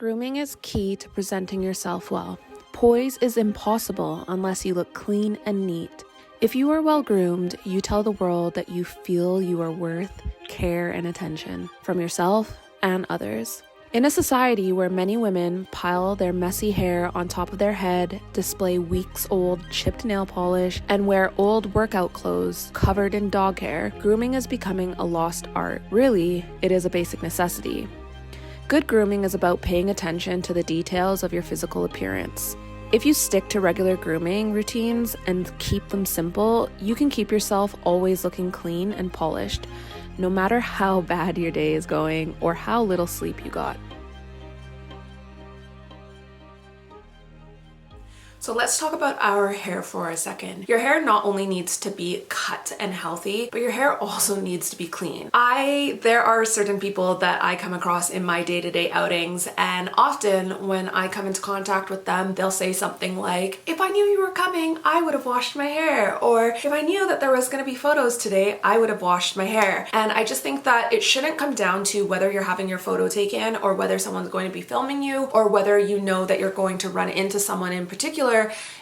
Grooming is key to presenting yourself well. Poise is impossible unless you look clean and neat. If you are well groomed, you tell the world that you feel you are worth care and attention from yourself and others. In a society where many women pile their messy hair on top of their head, display weeks-old chipped nail polish, and wear old workout clothes covered in dog hair, grooming is becoming a lost art. Really, it is a basic necessity. Good grooming is about paying attention to the details of your physical appearance. If you stick to regular grooming routines and keep them simple, you can keep yourself always looking clean and polished, no matter how bad your day is going or how little sleep you got. So let's talk about our hair for a second. Your hair not only needs to be cut and healthy, but your hair also needs to be clean. There are certain people that I come across in my day-to-day outings, and often when I come into contact with them, they'll say something like, if I knew you were coming, I would have washed my hair. Or if I knew that there was gonna be photos today, I would have washed my hair. And I just think that it shouldn't come down to whether you're having your photo taken or whether someone's going to be filming you or whether you know that you're going to run into someone in particular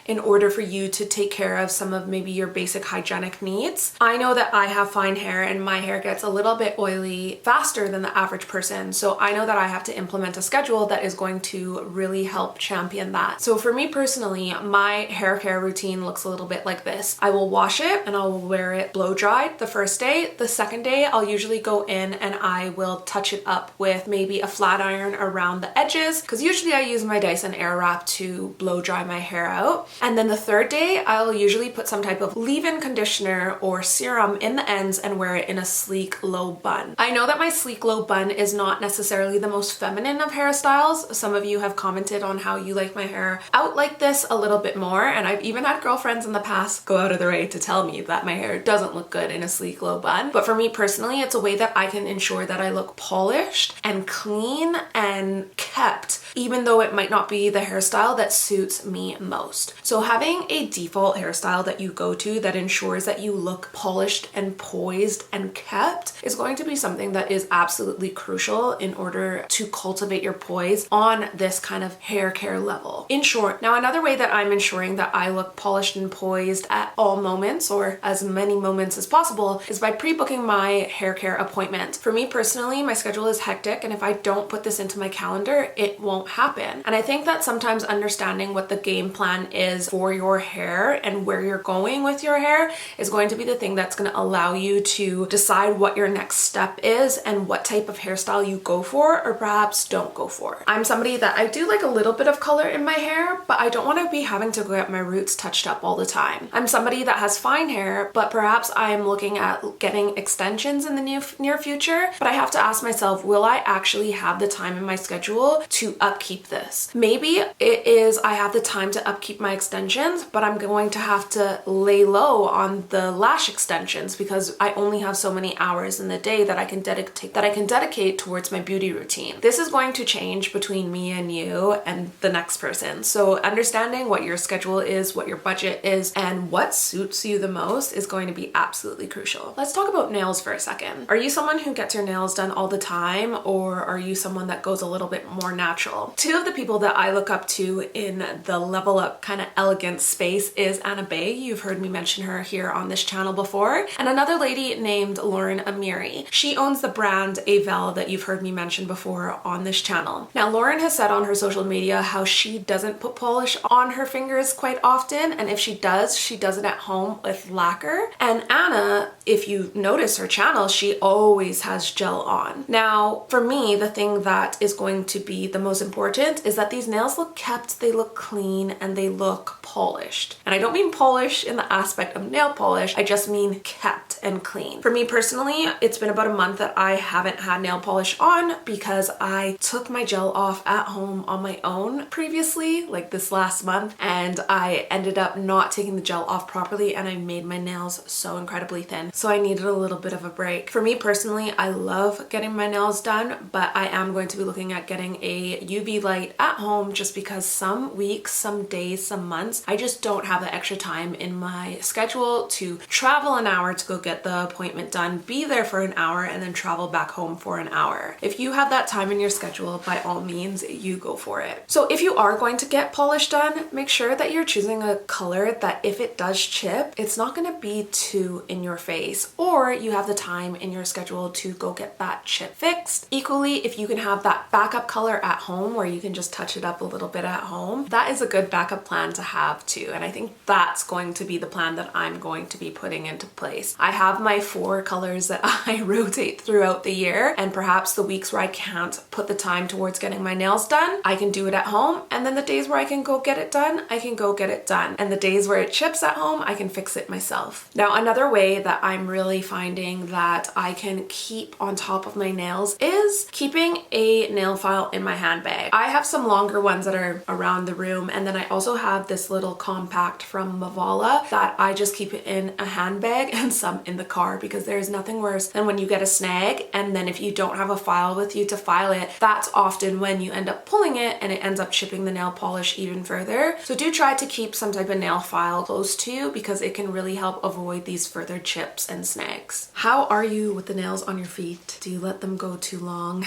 in order for you to take care of some of maybe your basic hygienic needs. I know that I have fine hair and my hair gets a little bit oily faster than the average person, so I know that I have to implement a schedule that is going to really help champion that. So for me personally, my hair care routine looks a little bit like this. I will wash it and I will wear it blow dried the first day. The second day, I'll usually go in and I will touch it up with maybe a flat iron around the edges, because usually I use my Dyson Airwrap to blow dry my hair out. And then the third day, I'll usually put some type of leave-in conditioner or serum in the ends and wear it in a sleek low bun. I know that my sleek low bun is not necessarily the most feminine of hairstyles. Some of you have commented on how you like my hair out like this a little bit more, and I've even had girlfriends in the past go out of their way to tell me that my hair doesn't look good in a sleek low bun. But for me personally, it's a way that I can ensure that I look polished and clean and kept, even though it might not be the hairstyle that suits me most. So having a default hairstyle that you go to that ensures that you look polished and poised and kept is going to be something that is absolutely crucial in order to cultivate your poise on this kind of hair care level. In short, now another way that I'm ensuring that I look polished and poised at all moments, or as many moments as possible, is by pre-booking my hair care appointment. For me personally, my schedule is hectic, and if I don't put this into my calendar, it won't happen. And I think that sometimes understanding what the game plan is for your hair and where you're going with your hair is going to be the thing that's going to allow you to decide what your next step is and what type of hairstyle you go for or perhaps don't go for. I'm somebody that I do like a little bit of color in my hair, but I don't want to be having to go get my roots touched up all the time. I'm somebody that has fine hair, but perhaps I'm looking at getting extensions in the near future, but I have to ask myself, will I actually have the time in my schedule to upkeep this? Maybe it is I have the time to upkeep my extensions, but I'm going to have to lay low on the lash extensions because I only have so many hours in the day that I can dedicate towards my beauty routine. This is going to change between me and you and the next person. So understanding what your schedule is, what your budget is, and what suits you the most is going to be absolutely crucial. Let's talk about nails for a second. Are you someone who gets your nails done all the time, or are you someone that goes a little bit more natural? Two of the people that I look up to in the level up kind of elegance space is Anna Bay. You've heard me mention her here on this channel before. And another lady named Lauren Amiri. She owns the brand Avel that you've heard me mention before on this channel. Now, Lauren has said on her social media how she doesn't put polish on her fingers quite often, and if she does it at home with lacquer. And Anna, if you notice her channel, she always has gel on. Now, for me, the thing that is going to be the most important is that these nails look kept, they look clean, and they look polished. And I don't mean polish in the aspect of nail polish, I just mean kept and clean. For me personally, it's been about a month that I haven't had nail polish on because I took my gel off at home on my own previously, like this last month, and I ended up not taking the gel off properly and I made my nails so incredibly thin. so I needed a little bit of a break. For me personally, I love getting my nails done, but I am going to be looking at getting a UV light at home just because some weeks, some days, some months, I just don't have the extra time in my schedule to travel an hour to go get the appointment done, be there for an hour, and then travel back home for an hour. If you have that time in your schedule, by all means, you go for it. So if you are going to get polish done, make sure that you're choosing a color that if it does chip, it's not going to be too in your face, or you have the time in your schedule to go get that chip fixed. Equally, if you can have that backup color at home where you can just touch it up a little bit at home, that is a good backup plan to have too. And I think that's going to be the plan that I'm going to be putting into place. I have my 4 colors that I rotate throughout the year, and perhaps the weeks where I can't put the time towards getting my nails done, I can do it at home, and then the days where I can go get it done, I can go get it done. And the days where it chips at home, I can fix it myself. Now, another way that I'm really finding that I can keep on top of my nails is keeping a nail file in my handbag. I have some longer ones that are around the room, and then I also have this little compact from MAVALA that I just keep it in a handbag and some in the car, because there's nothing worse than when you get a snag and then if you don't have a file with you to file it, that's often when you end up pulling it and it ends up chipping the nail polish even further. So do try to keep some type of nail file close to you because it can really help avoid these further chips and snags. How are you with the nails on your feet? Do you let them go too long?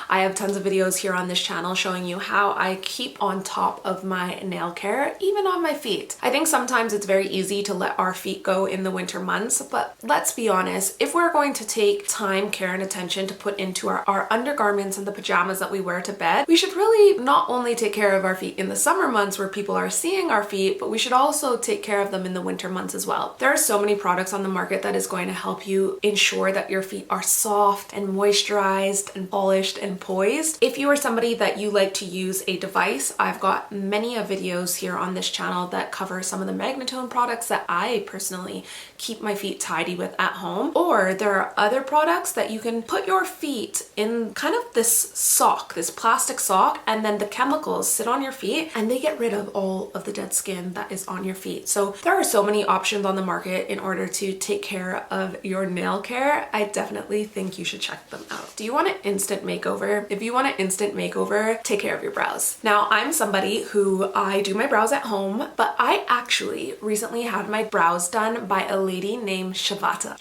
I have tons of videos here on this channel showing you how I keep on top of my nail care, even on my feet. I think sometimes it's very easy to let our feet go in the winter months, but let's be honest, if we're going to take time, care, and attention to put into our undergarments and the pajamas that we wear to bed, we should really not only take care of our feet in the summer months where people are seeing our feet, but we should also take care of them in the winter months as well. There are so many products on the market that is going to help you ensure that your feet are soft and moisturized and polished and poised. If you are somebody that you like to use a device, I've got many videos here on this channel that cover some of the Magnetone products that I personally keep my feet tidy with at home. Or there are other products that you can put your feet in kind of this sock, this plastic sock, and then the chemicals sit on your feet and they get rid of all of the dead skin that is on your feet. So there are so many options on the market in order to take care of your nail care. I definitely think you should check them out. Do you want an instant makeover? If you want an instant makeover, take care of your brows. Now, I'm somebody who I do my brows at home, but I actually recently had my brows done by a lady named Shavata,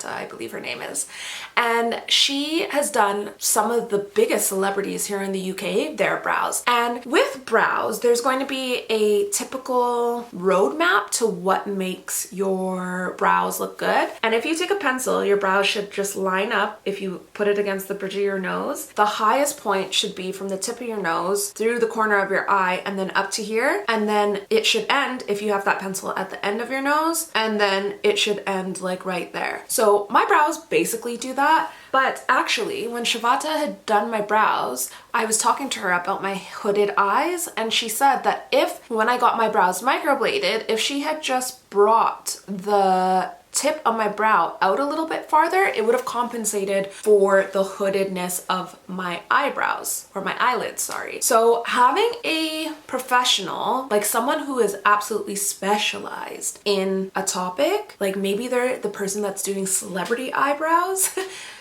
I believe her name is. And she has done some of the biggest celebrities here in the UK, their brows. And with brows, there's going to be a typical roadmap to what makes your brows look good. And if you take a pencil, your brows should just line up. If you put it against the bridge of your nose, the highest point should be from the tip of your nose through the corner of your eye and then up to here. And then it should end, if you have that pencil, at the end of your nose, and then it should end like right there. So my brows basically do that. But actually, when Shavata had done my brows, I was talking to her about my hooded eyes, and she said that when I got my brows microbladed, if she had just brought the tip of my brow out a little bit farther, it would have compensated for the hoodedness of my eyebrows, or my eyelids, sorry. So having a professional, like someone who is absolutely specialized in a topic, like maybe they're the person that's doing celebrity eyebrows,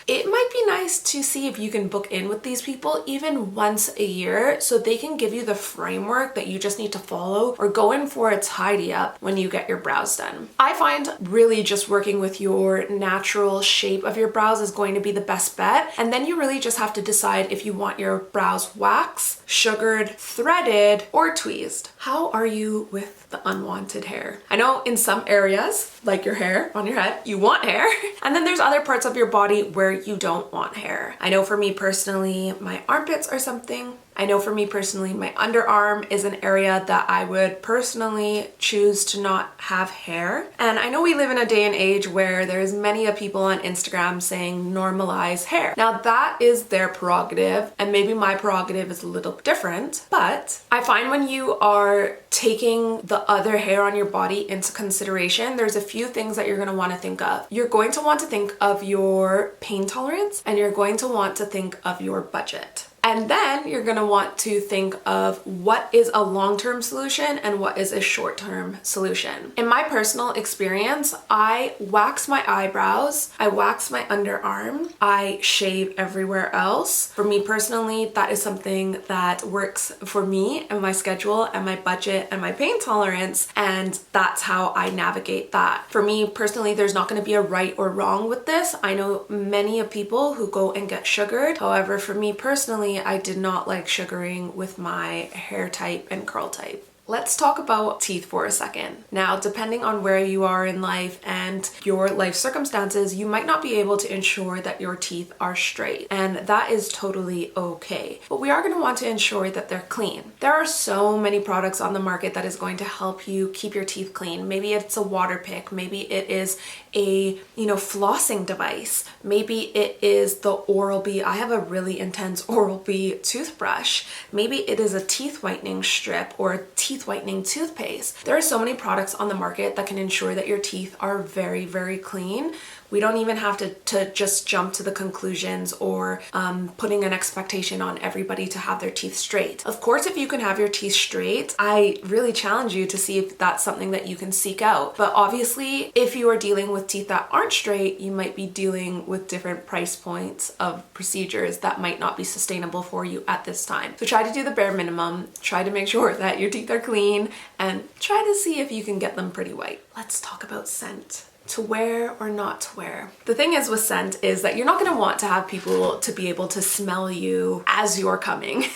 it might be nice to see if you can book in with these people even once a year so they can give you the framework that you just need to follow, or go in for a tidy up when you get your brows done. I find really just working with your natural shape of your brows is going to be the best bet. And then you really just have to decide if you want your brows waxed, sugared, threaded, or tweezed. How are you with the unwanted hair? I know in some areas, like your hair on your head, you want hair. And then there's other parts of your body where you don't want hair. I know for me personally, my armpits are something. I know for me personally, my underarm is an area that I would personally choose to not have hair. And I know we live in a day and age where there's many people on Instagram saying normalize hair. Now that is their prerogative, and maybe my prerogative is a little different, but I find when you are taking the other hair on your body into consideration, there's a few things that you're going to want to think of. You're going to want to think of your pain tolerance, and you're going to want to think of your budget. And then you're gonna want to think of what is a long-term solution and what is a short-term solution. In my personal experience, I wax my eyebrows, I wax my underarm, I shave everywhere else. For me personally, that is something that works for me and my schedule and my budget and my pain tolerance, and that's how I navigate that. For me personally, there's not gonna be a right or wrong with this. I know many of people who go and get sugared. However, for me personally, I did not like sugaring with my hair type and curl type. Let's talk about teeth for a second. Now, depending on where you are in life and your life circumstances, you might not be able to ensure that your teeth are straight, and that is totally okay. But we are going to want to ensure that they're clean. There are so many products on the market that is going to help you keep your teeth clean. Maybe it's a water pick, maybe it is a, flossing device. Maybe it is the Oral-B. I have a really intense Oral-B toothbrush. Maybe it is a teeth whitening strip or a teeth whitening toothpaste. There are so many products on the market that can ensure that your teeth are very, very clean. We don't even have to just jump to the conclusions or putting an expectation on everybody to have their teeth straight. Of course, if you can have your teeth straight, I really challenge you to see if that's something that you can seek out. But obviously, if you are dealing with teeth that aren't straight, you might be dealing with different price points of procedures that might not be sustainable for you at this time. So try to do the bare minimum, try to make sure that your teeth are clean, and try to see if you can get them pretty white. Let's talk about scent. To wear or not to wear. The thing is with scent is that you're not going to want to have people to be able to smell you as you're coming.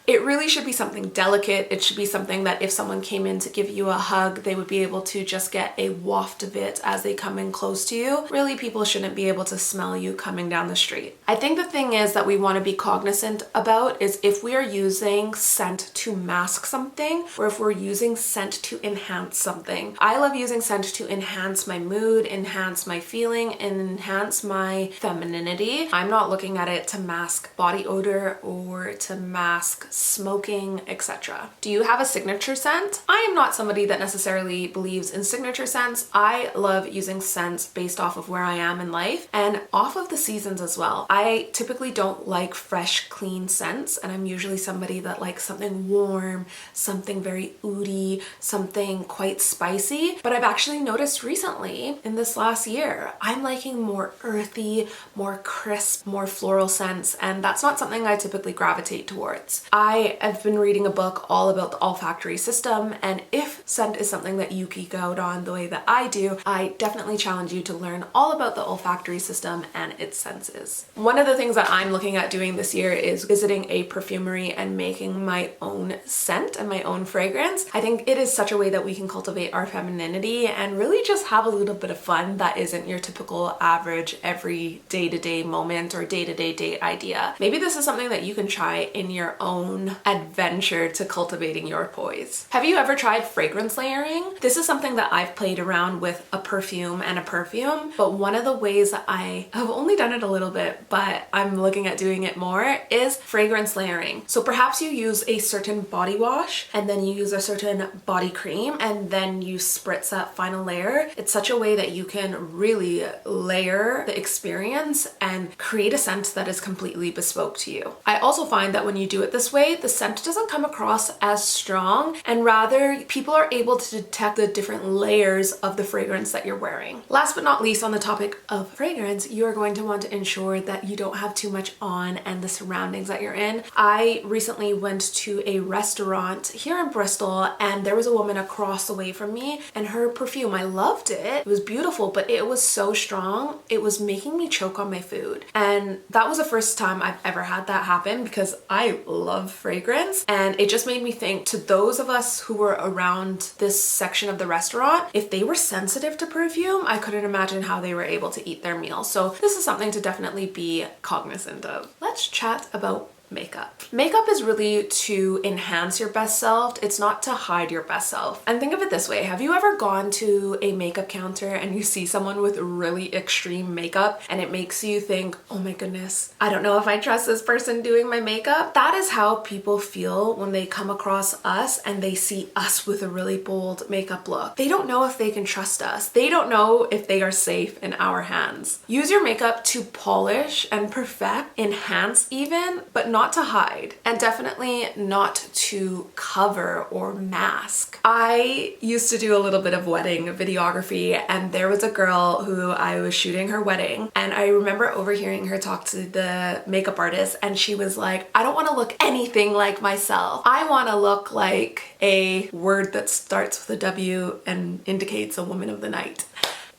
It really should be something delicate. It should be something that if someone came in to give you a hug, they would be able to just get a waft of it as they come in close to you. Really, people shouldn't be able to smell you coming down the street. I think the thing is that we want to be cognizant about is if we are using scent to mask something or if we're using scent to enhance something. I love using scent to enhance my mood, enhance my feeling, and enhance my femininity. I'm not looking at it to mask body odor or to mask smoking, etc. Do you have a signature scent? I am not somebody that necessarily believes in signature scents. I love using scents based off of where I am in life and off of the seasons as well. I typically don't like fresh, clean scents, and I'm usually somebody that likes something warm, something very oody, something quite spicy. But I've actually noticed recently in this last year, I'm liking more earthy, more crisp, more floral scents, and that's not something I typically gravitate towards. I have been reading a book all about the olfactory system, and if scent is something that you geek out on the way that I do, I definitely challenge you to learn all about the olfactory system and its senses. One of the things that I'm looking at doing this year is visiting a perfumery and making my own scent and my own fragrance. I think it is such a way that we can cultivate our femininity and really just have a little bit of fun that isn't your typical average every day-to-day moment or day-to-day date idea. Maybe this is something that you can try in your own adventure to cultivating your poise. Have you ever tried fragrance layering? This is something that I've played around with a perfume and a perfume, but one of the ways that I have only done it a little bit, but I'm looking at doing it more, is fragrance layering. So perhaps you use a certain body wash and then you use a certain body cream and then you spritz that final layer. It's such a way that you can really layer the experience and create a scent that is completely bespoke to you. I also find that when you do it this way, the scent doesn't come across as strong, and rather people are able to detect the different layers of the fragrance that you're wearing. Last but not least, on the topic of fragrance, you are going to want to ensure that you don't have too much on and the surroundings that you're in. I recently went to a restaurant here in Bristol and there was a woman across the way from me, and her perfume, I loved it. It was beautiful, but it was so strong. It was making me choke on my food. And that was the first time I've ever had that happen because I love fragrance, and it just made me think, to those of us who were around this section of the restaurant, if they were sensitive to perfume, I couldn't imagine how they were able to eat their meal. So this is something to definitely be cognizant of. Let's chat about makeup. Makeup is really to enhance your best self. It's not to hide your best self. And think of it this way. Have you ever gone to a makeup counter and you see someone with really extreme makeup and it makes you think, oh my goodness, I don't know if I trust this person doing my makeup? That is how people feel when they come across us and they see us with a really bold makeup look. They don't know if they can trust us. They don't know if they are safe in our hands. Use your makeup to polish and perfect, enhance even, but not not to hide and definitely not to cover or mask. I used to do a little bit of wedding videography, and there was a girl who I was shooting her wedding, and I remember overhearing her talk to the makeup artist, and she was like, I don't want to look anything like myself. I want to look like a word that starts with a W and indicates a woman of the night.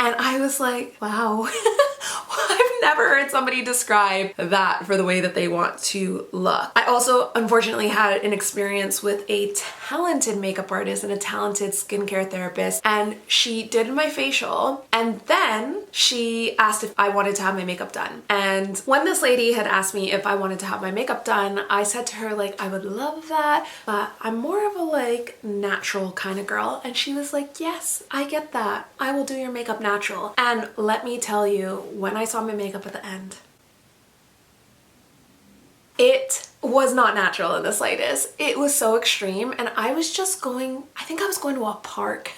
And I was like, wow. I've never heard somebody describe that for the way that they want to look. I also unfortunately had an experience with a talented makeup artist and a talented skincare therapist, and she did my facial and then she asked if I wanted to have my makeup done. And when this lady had asked me if I wanted to have my makeup done, I said to her, like, I would love that, but I'm more of a like natural kind of girl. And she was like, yes, I get that. I will do your makeup natural. And let me tell you, when I saw my makeup at the end, it was not natural in the slightest. It was so extreme, and I was just going, I think I was going to a park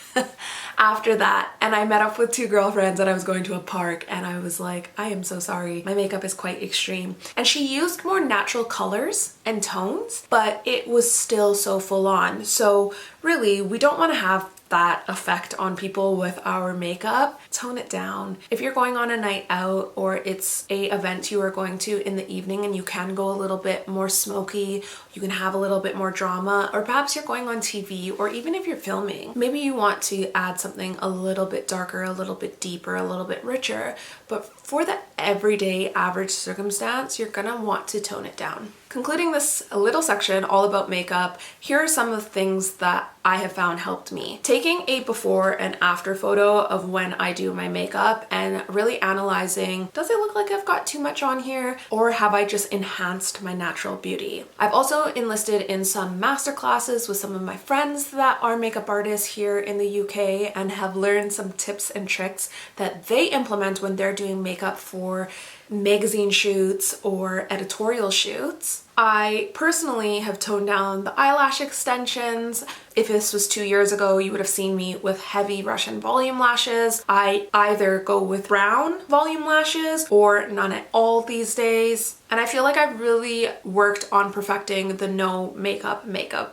after that, and I met up with two girlfriends and I was going to a park, and I was like, I am so sorry, my makeup is quite extreme. And she used more natural colors and tones, but it was still so full on. So really, we don't want to have that effect on people with our makeup. Tone it down. If you're going on a night out, or it's a event you are going to in the evening and you can go a little bit more smoky, you can have a little bit more drama, or perhaps you're going on TV, or even if you're filming, maybe you want to add something a little bit darker, a little bit deeper, a little bit richer, but for the everyday average circumstance, you're gonna want to tone it down. Concluding this little section all about makeup, here are some of the things that I have found helped me. Taking a before and after photo of when I do my makeup and really analyzing, does it look like I've got too much on here, or have I just enhanced my natural beauty? I've also enlisted in some master classes with some of my friends that are makeup artists here in the UK and have learned some tips and tricks that they implement when they're doing makeup for magazine shoots or editorial shoots. I personally have toned down the eyelash extensions. If this was 2 years ago, you would have seen me with heavy Russian volume lashes. I either go with brown volume lashes or none at all these days. And I feel like I've really worked on perfecting the no makeup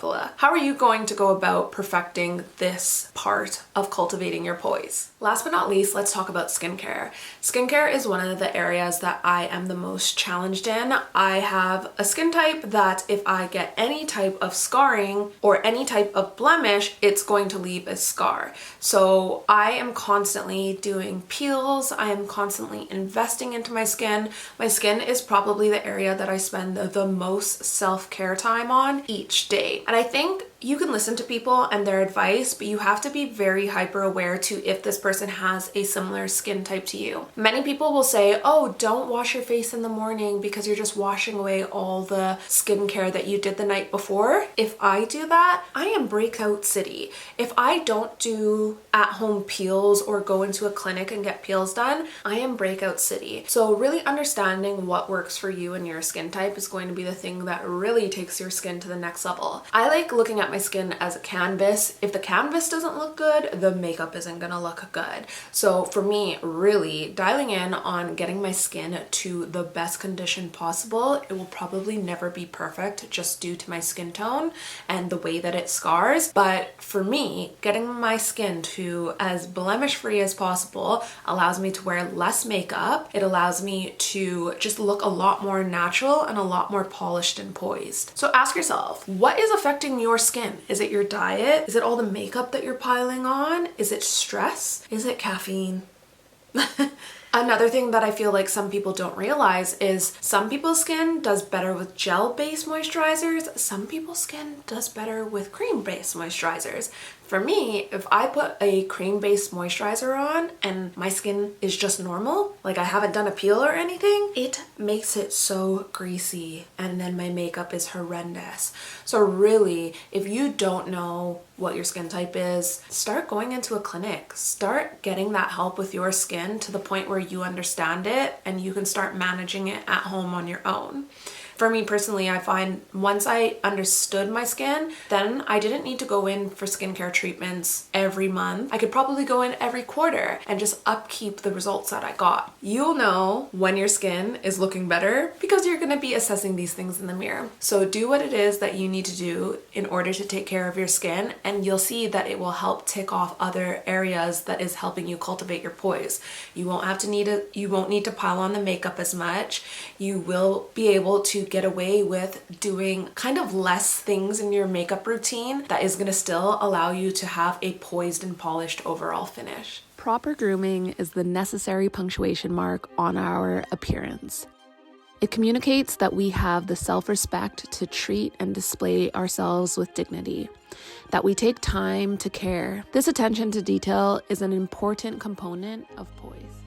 look. How are you going to go about perfecting this part of cultivating your poise? Last but not least, let's talk about skincare. Skincare is one of the areas that I am the most challenged in. I have a skin type that if I get any type of scarring or any type of blemish, it's going to leave a scar. So I am constantly doing peels. I am constantly investing into my skin. My skin is probably the area that I spend the most self-care time on each day. And I think you can listen to people and their advice, but you have to be very hyper aware to if this person has a similar skin type to you. Many people will say, oh, don't wash your face in the morning because you're just washing away all the skincare that you did the night before. If I do that, I am breakout city. If I don't do at-home peels or go into a clinic and get peels done, I am breakout city. So really understanding what works for you and your skin type is going to be the thing that really takes your skin to the next level. I like looking at my skin as a canvas. If the canvas doesn't look good, the makeup isn't gonna look good. So for me, really dialing in on getting my skin to the best condition possible. It will probably never be perfect just due to my skin tone and the way that it scars. But for me, getting my skin to as blemish free as possible allows me to wear less makeup. It allows me to just look a lot more natural and a lot more polished and poised. So ask yourself, what is affecting your skin? Is it your diet? Is it all the makeup that you're piling on? Is it stress? Is it caffeine? Another thing that I feel like some people don't realize is some people's skin does better with gel-based moisturizers. Some people's skin does better with cream-based moisturizers. For me, if I put a cream-based moisturizer on and my skin is just normal, like I haven't done a peel or anything, it makes it so greasy and then my makeup is horrendous. So really, if you don't know what your skin type is, start going into a clinic. Start getting that help with your skin to the point where you understand it and you can start managing it at home on your own. For me personally, I find once I understood my skin, then I didn't need to go in for skincare treatments every month. I could probably go in every quarter and just upkeep the results that I got. You'll know when your skin is looking better because you're going to be assessing these things in the mirror. So do what it is that you need to do in order to take care of your skin, and you'll see that it will help tick off other areas that is helping you cultivate your poise. You won't need to pile on the makeup as much. You will be able to get away with doing kind of less things in your makeup routine that is going to still allow you to have a poised and polished overall finish. Proper grooming is the necessary punctuation mark on our appearance. It communicates that we have the self-respect to treat and display ourselves with dignity, that we take time to care. This attention to detail is an important component of poise.